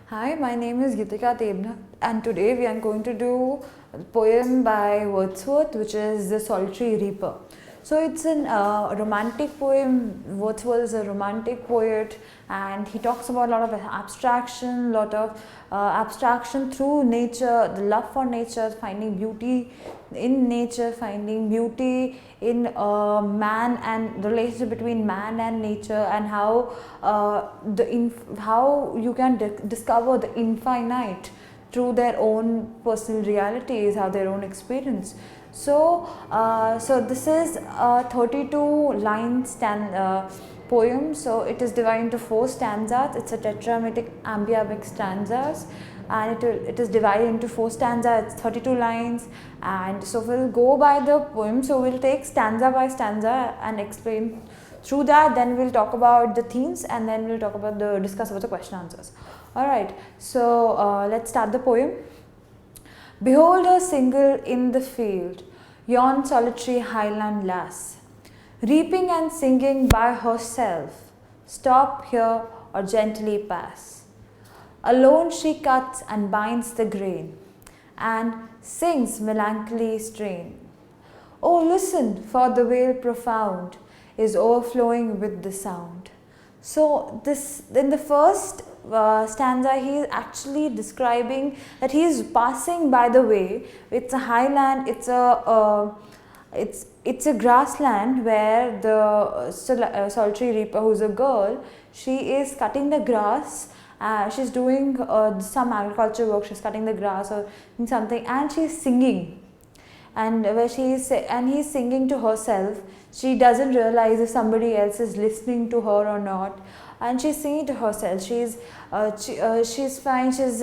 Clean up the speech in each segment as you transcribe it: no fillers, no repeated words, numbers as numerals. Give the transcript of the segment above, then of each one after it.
Hi, my name is Gitika Tebna, and today we are going to do a poem by Wordsworth, which is The Solitary Reaper. So it's a romantic poem. Wordsworth is a romantic poet, and he talks about a lot of abstraction through nature, the love for nature, finding beauty in nature, finding beauty in man and the relationship between man and nature, and how how you can discover the infinite through their own personal realities, how their own experience. So, this is a 32 line poem. So it is divided into 4 stanzas. It's a tetragrammatic ambiabic stanzas, and it is divided into 4 stanzas. It's 32 lines, and so we'll go by the poem. So we'll take stanza by stanza and explain through that. Then we'll talk about the themes, and then we'll talk about discuss about the question answers. All right. So let's start the poem. Behold her single in the field, yon solitary highland lass, reaping and singing by herself, stop here or gently pass. Alone she cuts and binds the grain, and sings melancholy strain. Oh, listen, for the vale profound is overflowing with the sound. So this, in the first stanza, he is actually describing that he is passing by the way. It's a highland. It's a grassland where the solitary reaper, who's a girl, she is cutting the grass. She's doing some agriculture work. She's cutting the grass or something, and she's singing. And where he's singing to herself. She doesn't realize if somebody else is listening to her or not, and she's singing to herself. She's fine. She's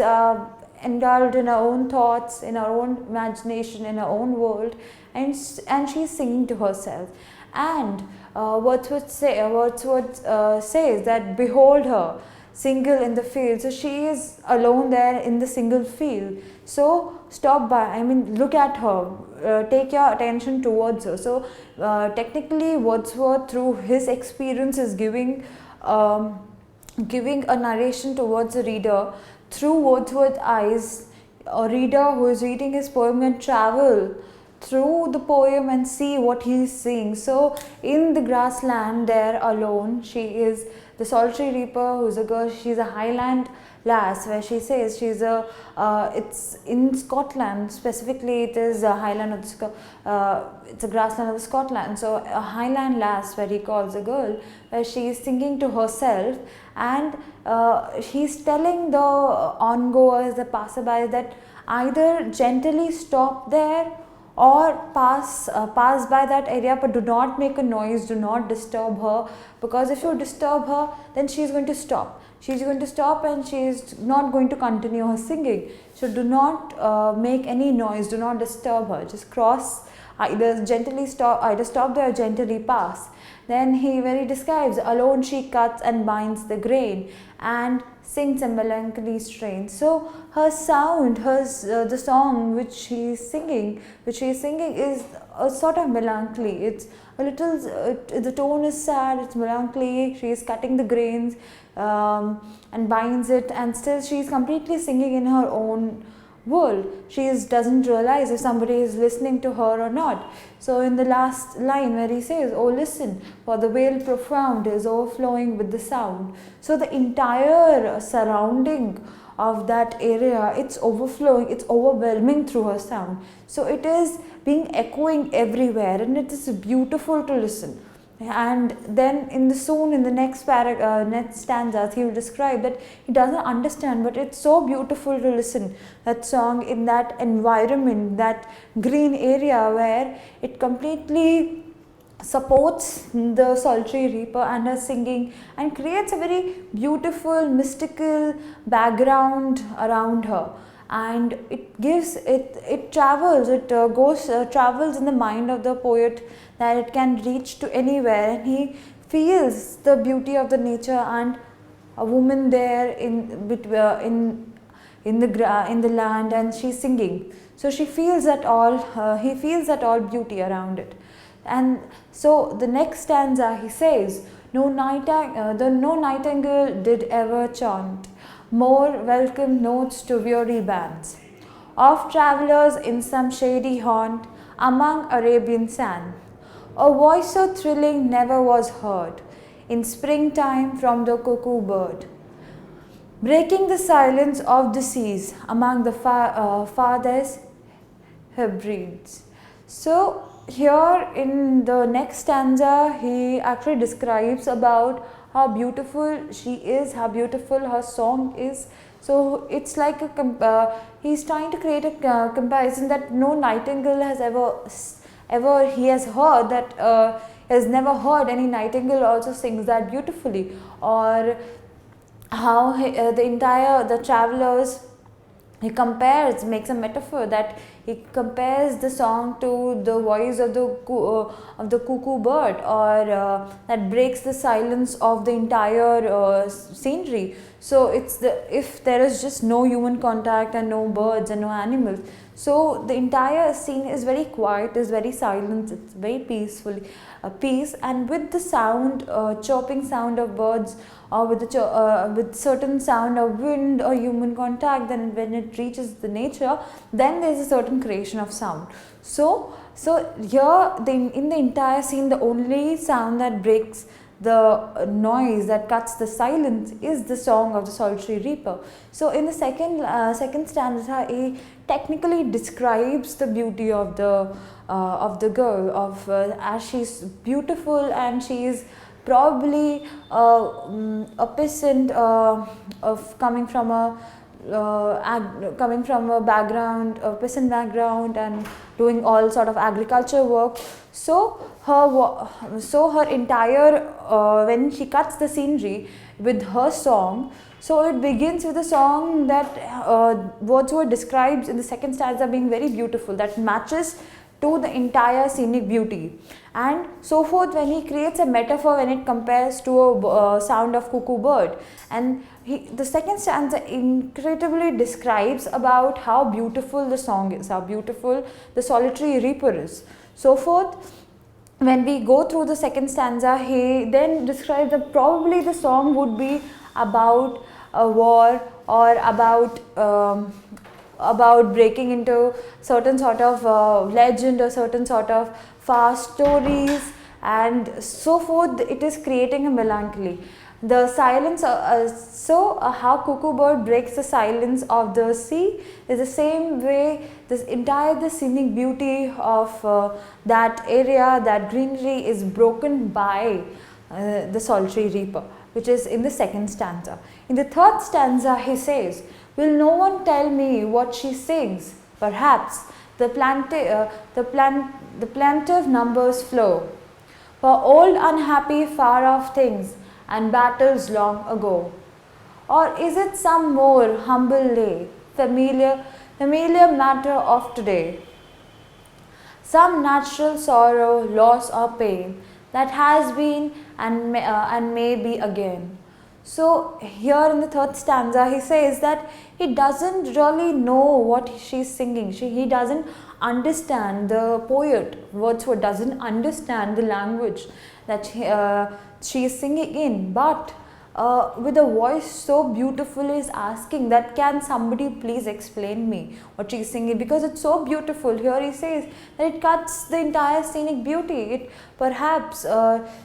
indulged in her own thoughts, in her own imagination, in her own world, and she's singing to herself. And Wordsworth says that behold her single in the field. So she is alone there in the single field. So stop by, look at her, take your attention towards her. So technically Wordsworth, through his experience, is giving a narration towards the reader. Through Wordsworth's eyes, a reader who is reading his poem can travel through the poem and see what he is seeing. So in the grassland there alone, she is the solitary reaper, who's a girl. She's a highland lass, where she says she's it's in Scotland specifically. It is a highland of it's a grassland of Scotland. So a highland lass, where he calls a girl, where she is singing to herself, and he's telling the ongoers, the passerbys, that either gently stop there or pass by that area, but do not make a noise, do not disturb her, because if you disturb her, then she is going to stop. She is going to stop and she is not going to continue her singing. So do not make any noise, do not disturb her. Just cross, either stop there or gently pass. Then where he describes, alone she cuts and binds the grain, and sings a melancholy strain. So her sound, the song which she is singing is a sort of melancholy. It's a little, the tone is sad, it's melancholy. She is cutting the grains and binds it, and still she is completely singing in her own world. She doesn't realize if somebody is listening to her or not. So in the last line, where he says, oh listen, for the vale profound is overflowing with the sound. So the entire surrounding of that area, it's overflowing, it's overwhelming through her sound. So it is being echoing everywhere, and it is beautiful to listen. And then in the next stanzas, he will describe that he doesn't understand, but it's so beautiful to listen that song in that environment, that green area, where it completely supports the solitary reaper and her singing, and creates a very beautiful mystical background around her. And it travels in the mind of the poet, that it can reach to anywhere, and he feels the beauty of the nature and a woman there in the land, and she's singing. So he feels that all beauty around it. And so the next stanza, he says, no nightingale did ever chant more welcome notes to weary bands of travelers in some shady haunt among Arabian sand. A voice so thrilling never was heard in springtime from the cuckoo bird, breaking the silence of the seas among the farthest Hebrides. So here in the next stanza, he actually describes about how beautiful she is, how beautiful her song is. So it's like he's trying to create a comparison that no nightingale has ever he has heard, that has never heard any nightingale also sings that beautifully, or how the travelers, he compares, makes a metaphor that he compares the song to the voice of the cuckoo bird, or that breaks the silence of the entire scenery. So it's if there is just no human contact and no birds and no animals, so the entire scene is very quiet, is very silent, it's very peaceful, peace, and with the sound, chirping sound of birds, or with certain sound of wind or human contact, then when it reaches the nature, then there is a certain creation of sound. So here in the entire scene, the only sound that breaks the noise, that cuts the silence, is the song of the solitary reaper. So in the second stanza, he technically describes the beauty of the girl, as she's beautiful, and she is probably a peasant of coming from a background, a peasant background, and doing all sort of agriculture work. So her entire when she cuts the scenery with her song, so it begins with a song that Wordsworth describes in the second stanza being very beautiful, that matches to the entire scenic beauty, and so forth, when he creates a metaphor, when it compares to a sound of cuckoo bird. And the second stanza incredibly describes about how beautiful the song is, how beautiful the solitary reaper is. So forth, when we go through the second stanza, he then describes that probably the song would be about a war, or about breaking into certain sort of legend, or certain sort of fast stories, and so forth. It is creating a melancholy. The silence, how cuckoo bird breaks the silence of the sea is the same way the scenic beauty of that area, that greenery, is broken by the solitary reaper, which is in the second stanza. In the third stanza, he says, "Will no one tell me what she sings? Perhaps the plaintive numbers flow for old unhappy far off things and battles long ago. Or is it some more humble lay, familiar matter of today? Some natural sorrow, loss or pain that has been and may be again." So here in the third stanza, he says that he doesn't really know what she's singing. He doesn't understand, the poet Wordsworth doesn't understand the language that she is singing in, but with a voice so beautiful is asking that, can somebody please explain me what she's singing, because it's so beautiful. Here he says that it cuts the entire scenic beauty. It perhaps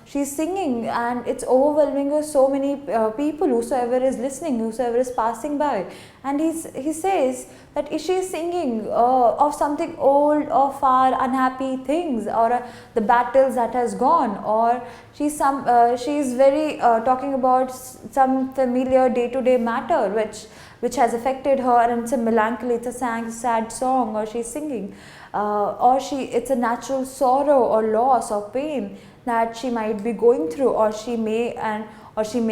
she's singing and it's overwhelming with so many people, whosoever is listening, whosoever is passing by, and he says that is she singing of something old or far unhappy things, or the battles that has gone, or she's very talking about some familiar day-to-day matter which has affected her, and it's a melancholy, it's a sad song, or she's singing, or it's a natural sorrow or loss or pain that she might be going through, or she may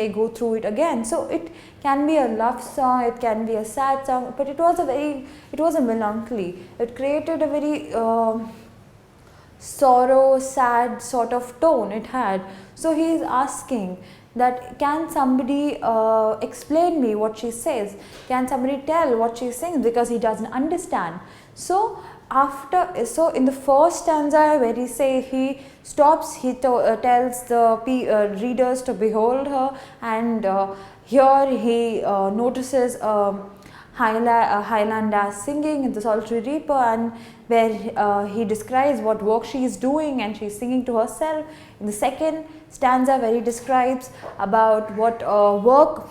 go through it again. So it can be a love song, it can be a sad song, but it was a melancholy. It created a very sorrow, sad sort of tone it had. So he is asking that, can somebody explain me what she says? Can somebody tell what she sings? Because he doesn't understand. So in the first stanza, where he stops, he tells the readers to behold her, and Here he notices Highland lass singing in the solitary reaper, and where he describes what work she is doing and she is singing to herself. In the second stanza, where he describes about what work,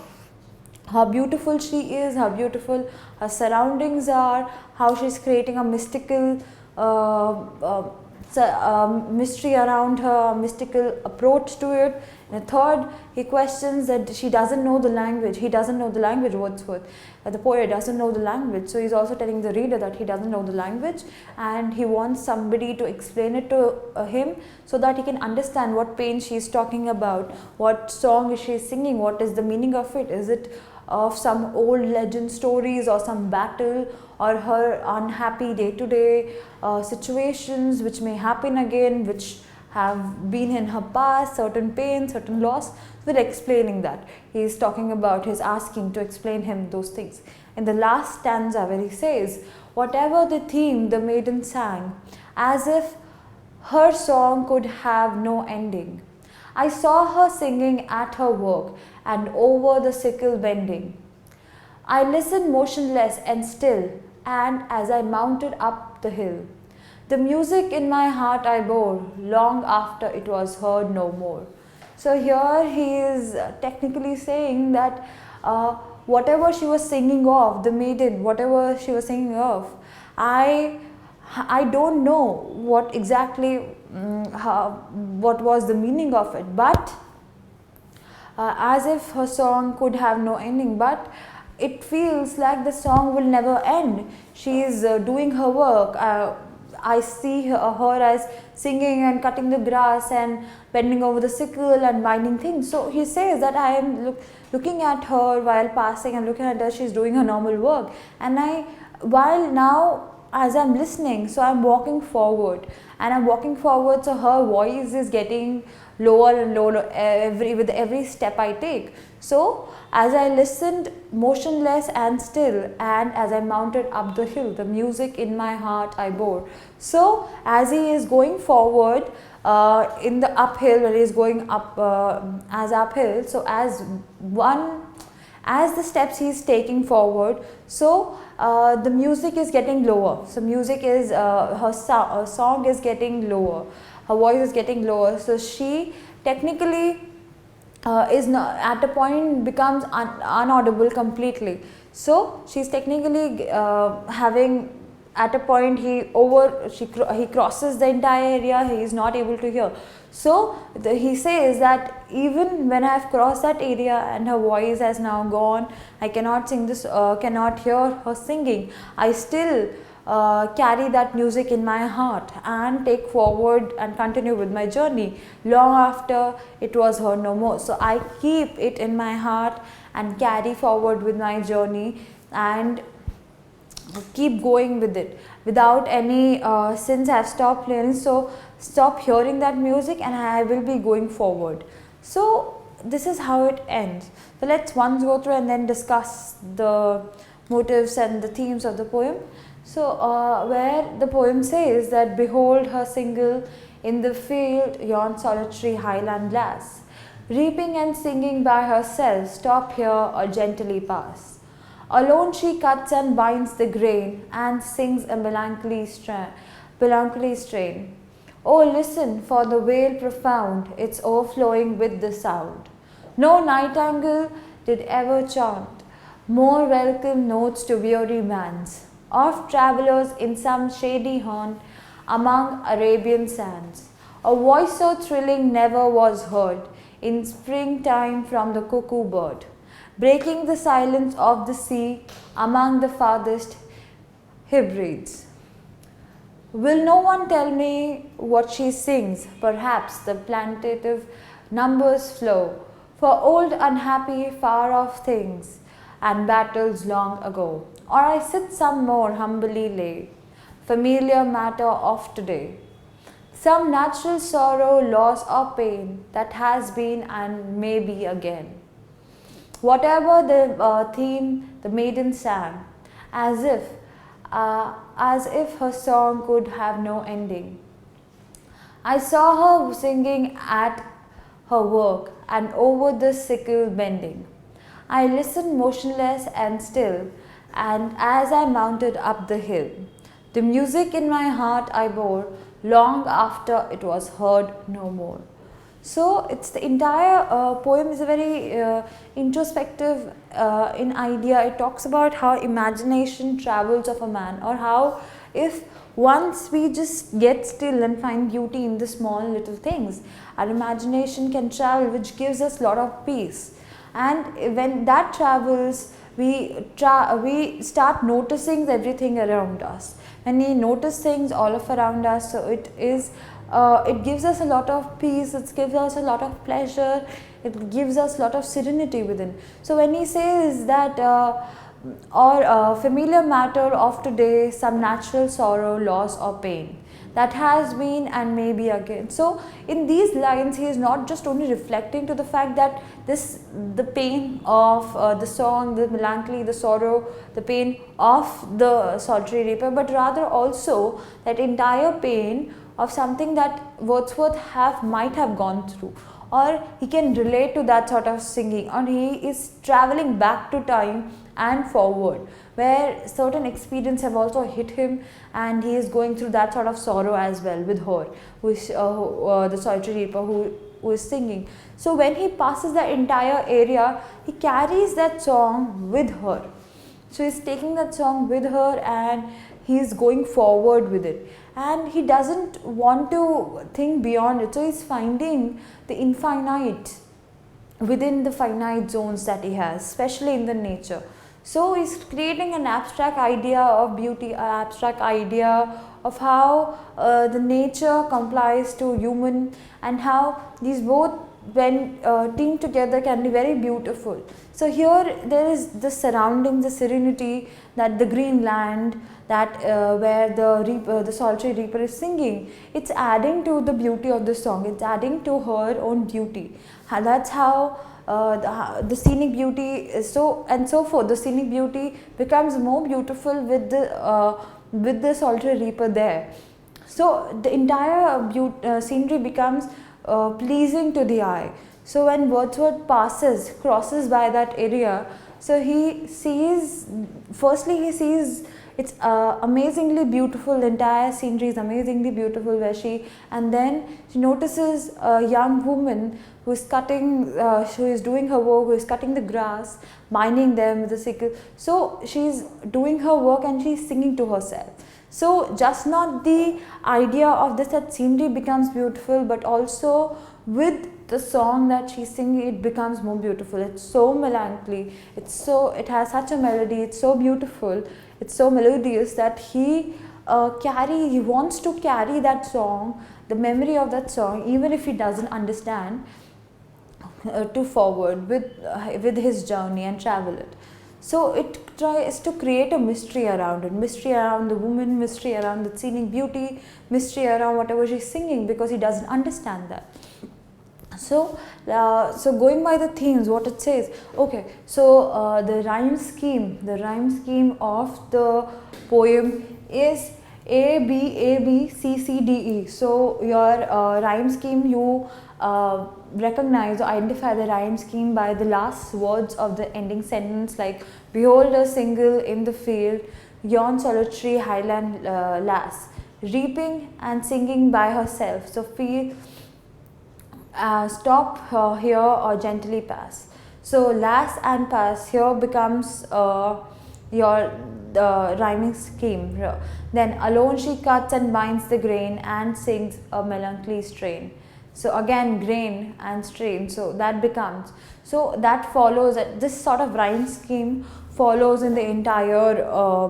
how beautiful she is, how beautiful her surroundings are, how she is creating a mystical mystery around her, mystical approach to it. In the third, he questions that she doesn't know the language, he doesn't know the language, Wordsworth, the poet doesn't know the language, so he's also telling the reader that he doesn't know the language, and he wants somebody to explain it to him, so that he can understand what pain she is talking about, what song is she singing, what is the meaning of it. Is it of some old legend stories or some battle, or her unhappy day-to-day situations which may happen again, which have been in her past, certain pain, certain loss. We're explaining that. He is talking about, he's asking to explain him those things. In the last stanza, where he says, whatever the theme the maiden sang, as if her song could have no ending. I saw her singing at her work and over the sickle bending. I listened motionless and still, and as I mounted up the hill, the music in my heart I bore, long after it was heard no more. So here he is technically saying that whatever she was singing of, the maiden, whatever she was singing of, I don't know what exactly, what was the meaning of it, but as if her song could have no ending, but it feels like the song will never end. She is doing her work. I see her as singing and cutting the grass and bending over the sickle and binding things. So he says that I am looking at her while passing, and looking at her, she's doing her normal work, and while now as I'm listening, so I'm walking forward, and I'm walking forward, so her voice is getting lower and lower with every step I take. So as I listened motionless and still, and as I mounted up the hill, the music in my heart I bore. So as he is going forward in the uphill, where he is going up as uphill, so as the steps he is taking forward, so the music is getting lower. So music is her song is getting lower, her voice is getting lower. So she technically is not, at a point becomes unaudible completely. So she's technically having, at a point he crosses the entire area, he is not able to hear. So he says that even when I have crossed that area and her voice has now gone, I cannot sing this, cannot hear her singing, I still carry that music in my heart and take forward and continue with my journey long after it was heard no more. So I keep it in my heart and carry forward with my journey and keep going with it without any since I have stopped learning, so stop hearing that music and I will be going forward. So this is how it ends. So let's once go through and then discuss the motives and the themes of the poem. So where the poem says that, behold her single in the field, yon solitary highland lass, reaping and singing by herself, stop here or gently pass. Alone she cuts and binds the grain and sings a melancholy strain. Oh, listen for the wail profound, it's overflowing with the sound. No nightingale did ever chant more welcome notes to weary man's, of travellers in some shady haunt among Arabian sands. A voice so thrilling never was heard in springtime from the cuckoo bird, breaking the silence of the sea among the farthest Hebrides. Will no one tell me what she sings? Perhaps the plaintive numbers flow for old unhappy far off things and battles long ago. Or I sit some more humbly lay, familiar matter of today, some natural sorrow, loss or pain that has been and may be again. Whatever the theme the maiden sang, as if her song could have no ending. I saw her singing at her work and over the sickle bending. I listened motionless and still, and as I mounted up the hill, the music in my heart I bore long after it was heard no more. So it's the entire poem is a very introspective in idea. It talks about how imagination travels of a man, or how if once we just get still and find beauty in the small little things, our imagination can travel, which gives us a lot of peace. And when that travels, we start noticing everything around us. When we notice things all of around us, so it gives us a lot of peace, it gives us a lot of pleasure, it gives us a lot of serenity within. So when he says that or familiar matter of today, some natural sorrow, loss or pain that has been and may be again. So in these lines he is not just only reflecting to the fact that the pain of the song, the melancholy, the sorrow, the pain of the solitary reaper, but rather also that entire pain of something that Wordsworth might have gone through, or he can relate to that sort of singing, or he is traveling back to time and forward, where certain experience have also hit him, and he is going through that sort of sorrow as well with her, who is the solitary reaper who is singing. So when he passes the entire area, he carries that song with her. So he's taking that song with her and he's going forward with it, and he doesn't want to think beyond it. So he's finding the infinite within the finite zones that he has, especially in the nature. So he's creating an abstract idea of beauty, an abstract idea of how the nature complies to human, and how these both when teamed together can be very beautiful. So here there is the surrounding, the serenity, that the green land, that where the solitary reaper is singing, it's adding to the beauty of the song, it's adding to her own beauty. That's how the scenic beauty is, so and so forth. The scenic beauty becomes more beautiful with the solitary reaper there. So the entire scenery becomes pleasing to the eye. So when Wordsworth crosses by that area, so he sees, firstly he sees it's amazingly beautiful, the entire scenery is amazingly beautiful, and then she notices a young woman who is who is doing her work, who is cutting the grass, minding them with a sickle. So she's doing her work and she's singing to herself. So just not the idea of this, that scenery becomes beautiful, but also with the song that she's singing, it becomes more beautiful. It's so melancholy, it has such a melody, it's so beautiful, it's so melodious that he wants to carry that song, the memory of that song, even if he doesn't understand, to forward with his journey and travel it. So it tries to create a mystery around it, mystery around the woman, mystery around the scenic beauty, mystery around whatever she's singing, because he doesn't understand that. So, going by the themes, what it says, okay, so the rhyme scheme of the poem is A, B, A, B, C, C, D, E. So your rhyme scheme, you recognize or identify the rhyme scheme by the last words of the ending sentence, like behold a single in the field, yon solitary highland lass, reaping and singing by herself. So feel stop here or gently pass. So lass and pass here becomes your rhyming scheme. Then alone she cuts and binds the grain and sings a melancholy strain. So again grain and strain, so that becomes, so that follows, this sort of rhyme scheme follows in the entire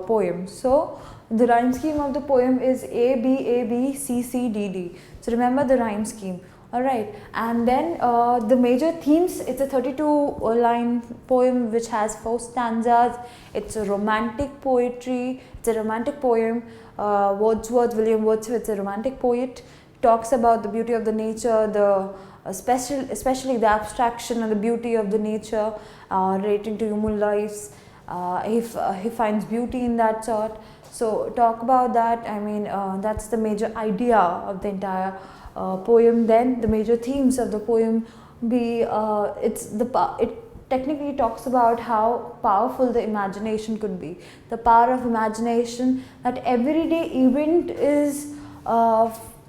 poem. So the rhyme scheme of the poem is A, B, A, B, C, C, D, D. So remember the rhyme scheme. Alright, and then the major themes, it's a 32 line poem which has 4 stanzas. It's a romantic poetry, it's a romantic poem. William Wordsworth is a romantic poet, talks about the beauty of the nature, especially the abstraction and the beauty of the nature relating to human lives. He finds beauty in that sort. So talk about that. I mean, that's the major idea of the entire poem. Then the major themes of the poem be it technically talks about how powerful the imagination could be. The power of imagination, that everyday event is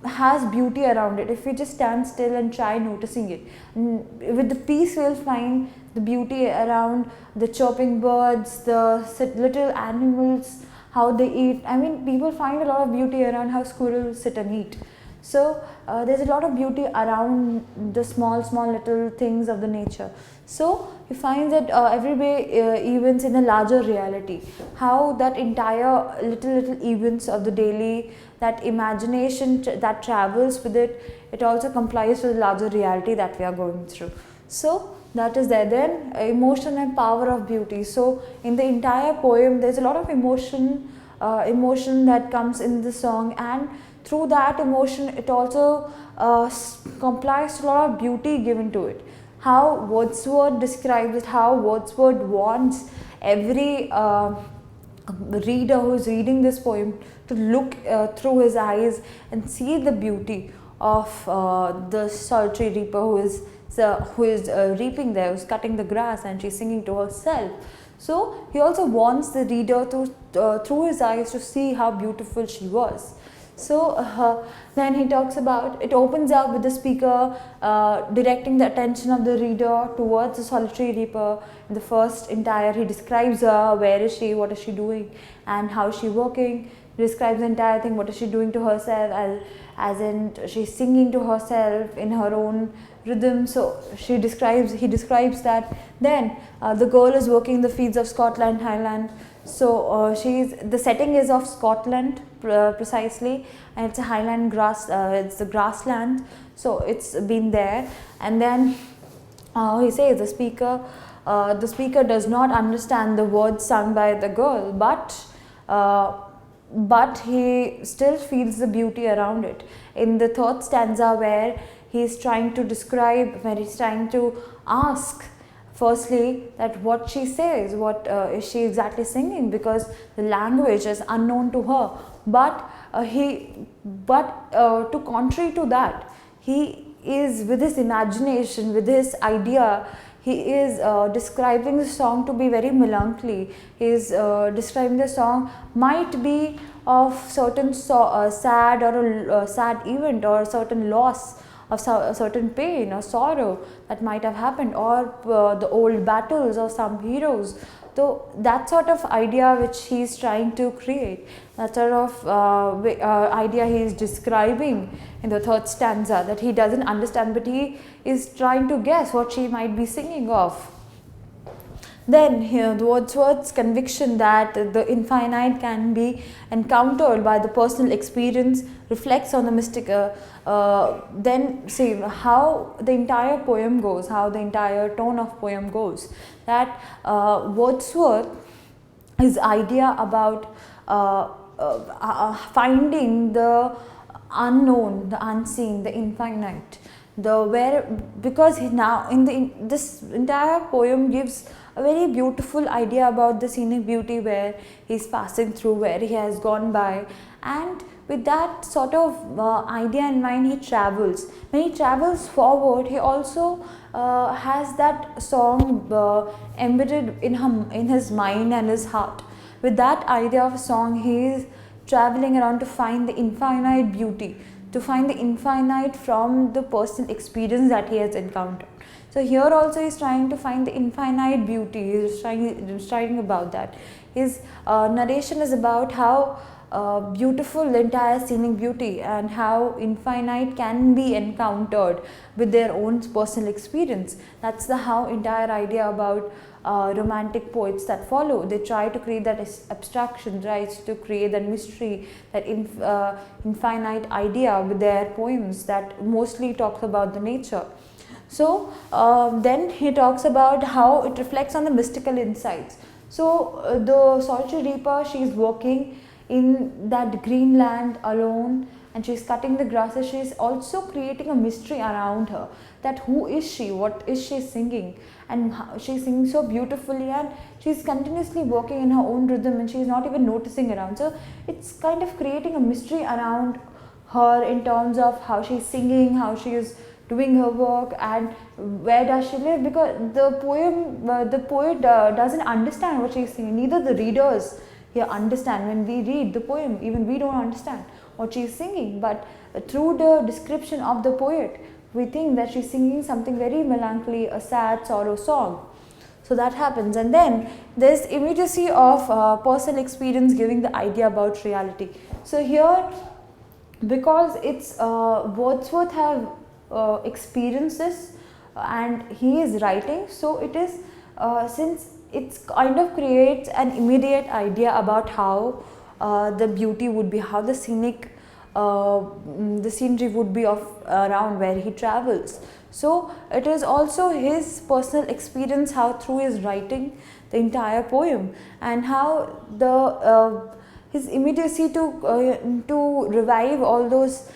has beauty around it if we just stand still and try noticing it. With the peace we'll find the beauty around the chirping birds, the little animals, how they eat. I mean, people find a lot of beauty around how squirrels sit and eat. So there's a lot of beauty around the small little things of the nature. So you find that everyday events in a larger reality, how that entire little events of the daily, that imagination that travels with it, it also complies with the larger reality that we are going through. So that is there. Then emotion and power of beauty. So in the entire poem there's a lot of emotion that comes in the song, and through that emotion it also complies to a lot of beauty given to it. How Wordsworth describes it, how Wordsworth wants every reader who is reading this poem to look through his eyes and see the beauty of the solitary reaper who is reaping there, who's cutting the grass, and she's singing to herself. So he also wants the reader to through his eyes to see how beautiful she was. So then he talks about, it opens up with the speaker directing the attention of the reader towards the solitary reaper. In the first entire, he describes her, where is she, what is she doing, and how is she working. He describes the entire thing, what is she doing to herself, as in she's singing to herself in her own rhythm. So he describes that. Then the girl is working in the fields of Scotland, Highland. So the setting is of Scotland precisely, and it's a highland grass, it's the grassland, so it's been there. And then he says the speaker does not understand the words sung by the girl, but he still feels the beauty around it. In the third stanza, where he's trying to describe, where he's trying to ask firstly that what she says, what is she exactly singing, because the language is unknown to her. But to contrary to that, he is, with his imagination, with his idea, he is describing the song to be very melancholy. He is describing the song might be of certain sad or a sad event, or a certain loss, of a certain pain or sorrow that might have happened, or the old battles of some heroes. So that sort of idea which he is trying to create, that sort of idea he is describing in the third stanza, that he doesn't understand, but he is trying to guess what she might be singing of. Then here, Wordsworth's conviction that the infinite can be encountered by the personal experience reflects on the mystic. Then see how the entire poem goes, how the entire tone of poem goes. That Wordsworth, his idea about finding the unknown, the unseen, the infinite, because this entire poem gives a very beautiful idea about the scenic beauty where he's passing through, where he has gone by, and with that sort of idea in mind, he travels. When he travels forward, he also has that song embedded in his mind and his heart. With that idea of a song, he is traveling around to find the infinite beauty, to find the infinite from the personal experience that he has encountered. So here also he is trying to find the infinite beauty. He is writing about that. His narration is about how beautiful the entire scenic beauty and how infinite can be encountered with their own personal experience. That's the how entire idea about romantic poets that follow. They try to create that abstraction, tries to create that mystery, that infinite idea with their poems that mostly talks about the nature. So then he talks about how it reflects on the mystical insights. So the solitary reaper, she is working in that green land alone, and she's cutting the grasses. She's also creating a mystery around her, that who is she, what is she singing, and she's singing so beautifully, and she's continuously working in her own rhythm, and she's not even noticing around. So it's kind of creating a mystery around her in terms of how she's singing, how she is doing her work, and where does she live, because the poet doesn't understand what she's singing. Neither the readers here understand. When we read the poem, even we don't understand what she's singing, but through the description of the poet, we think that she's singing something very melancholy, a sad sorrow song. So that happens, and then there's immediacy of personal experience giving the idea about reality. So here, because it's Wordsworth have experienced this and he is writing, so it is since it kind of creates an immediate idea about how the beauty would be, how the scenery would be of around where he travels. So it is also his personal experience, how through his writing the entire poem, and how the his immediacy to revive all those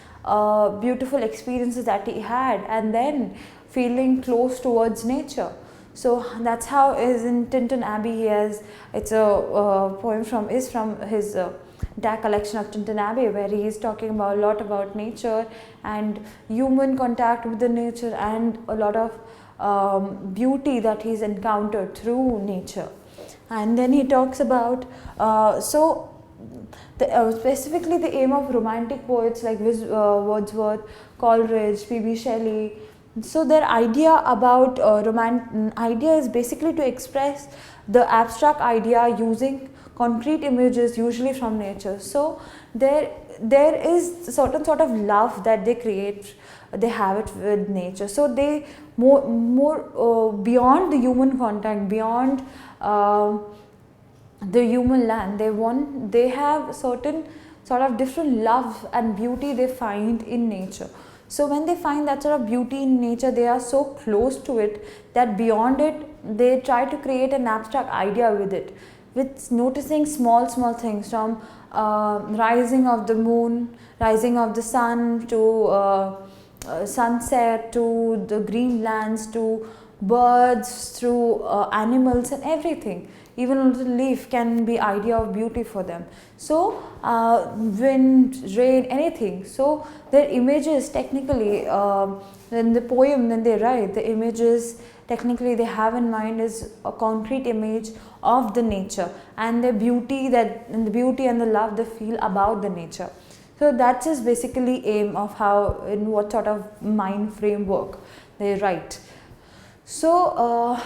beautiful experiences that he had, and then feeling close towards nature. So that's how is in Tintern Abbey. He has, it's a poem from his entire collection of Tintern Abbey, where he is talking about a lot about nature and human contact with the nature, and a lot of beauty that he's encountered through nature. And then he talks about specifically the aim of romantic poets like Wordsworth, Coleridge, P.B. Shelley. So their idea about idea is basically to express the abstract idea using concrete images, usually from nature. So there is a certain sort of love that they create, they have it with nature. So they more beyond the human contact, beyond the human land, they have certain sort of different love and beauty they find in nature. So when they find that sort of beauty in nature, they are so close to it that beyond it, they try to create an abstract idea with it, with noticing small things, from rising of the moon, rising of the sun, to sunset, to the green lands, to birds, through animals and everything. Even a little leaf can be idea of beauty for them. So wind, rain, anything. So their images technically, in the poem, when they write, the images technically they have in mind is a concrete image of the nature, and the beauty and the love they feel about the nature. So that's just basically aim of how, in what sort of mind framework they write. So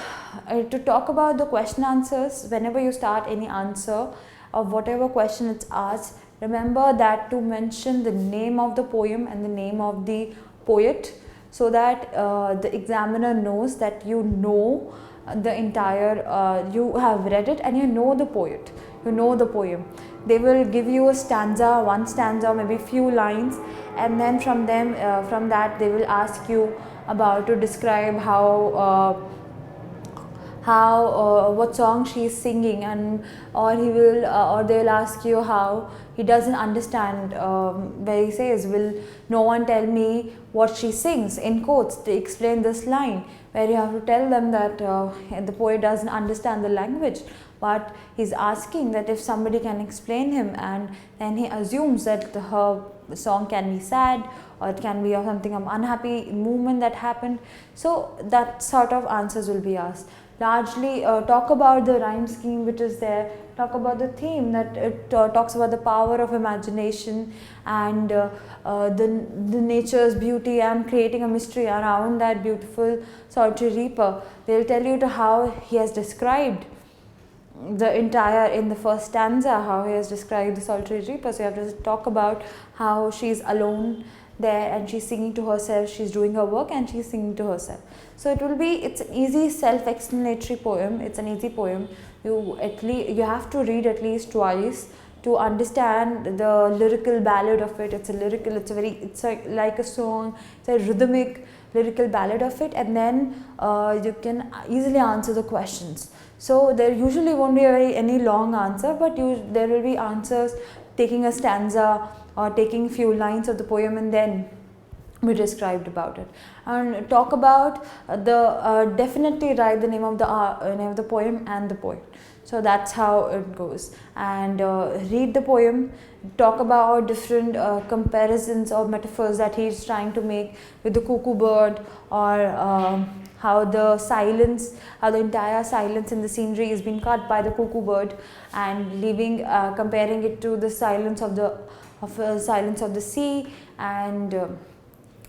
to talk about the question answers, whenever you start any answer of whatever question it's asked, remember that to mention the name of the poem and the name of the poet, so that the examiner knows that you know the entire, you have read it and you know the poet, you know the poem. They will give you a stanza, one stanza, maybe few lines, and then from that they will ask you about to describe what song she is singing, and or they will ask you how he doesn't understand, where he says, will no one tell me what she sings, in quotes, to explain this line, where you have to tell them that the poet doesn't understand the language, but he's asking that if somebody can explain him, and then he assumes that her song can be sad, or it can be of something of unhappy movement that happened. So that sort of answers will be asked. Largely talk about the rhyme scheme which is there, talk about the theme, that it talks about the power of imagination and the nature's beauty, and creating a mystery around that beautiful solitary reaper. They will tell you to how he has described the entire, in the first stanza, how he has described the solitary reaper. So you have to talk about how she is alone there and she's singing to herself, she's doing her work and she's singing to herself. So it's an easy self-explanatory poem, it's an easy poem. You have to read at least twice to understand the lyrical ballad of it. It's like a song, it's a rhythmic lyrical ballad of it, and then you can easily answer the questions. So there usually won't be any long answer, but there will be answers taking a stanza or taking few lines of the poem, and then be described about it, and talk about definitely write the name of the poem and the poet. So that's how it goes. And read the poem, talk about different comparisons or metaphors that he's trying to make with the cuckoo bird, or how the entire silence in the scenery is being cut by the cuckoo bird, and leaving comparing it to the silence of the sea, and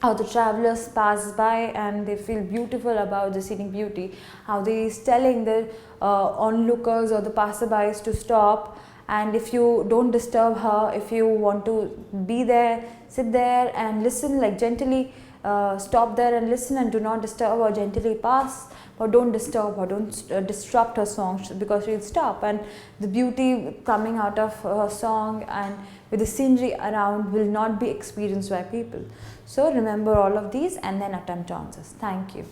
how the travelers pass by and they feel beautiful about the scenic beauty, how they is telling the onlookers or the passerbys to stop, and if you don't disturb her, if you want to be there, sit there and listen, like gently stop there and listen and do not disturb, or gently pass, but don't disturb her, don't disrupt her song, because she'll stop, and the beauty coming out of her song and with the scenery around will not be experienced by people. So remember all of these and then attempt answers. Thank you.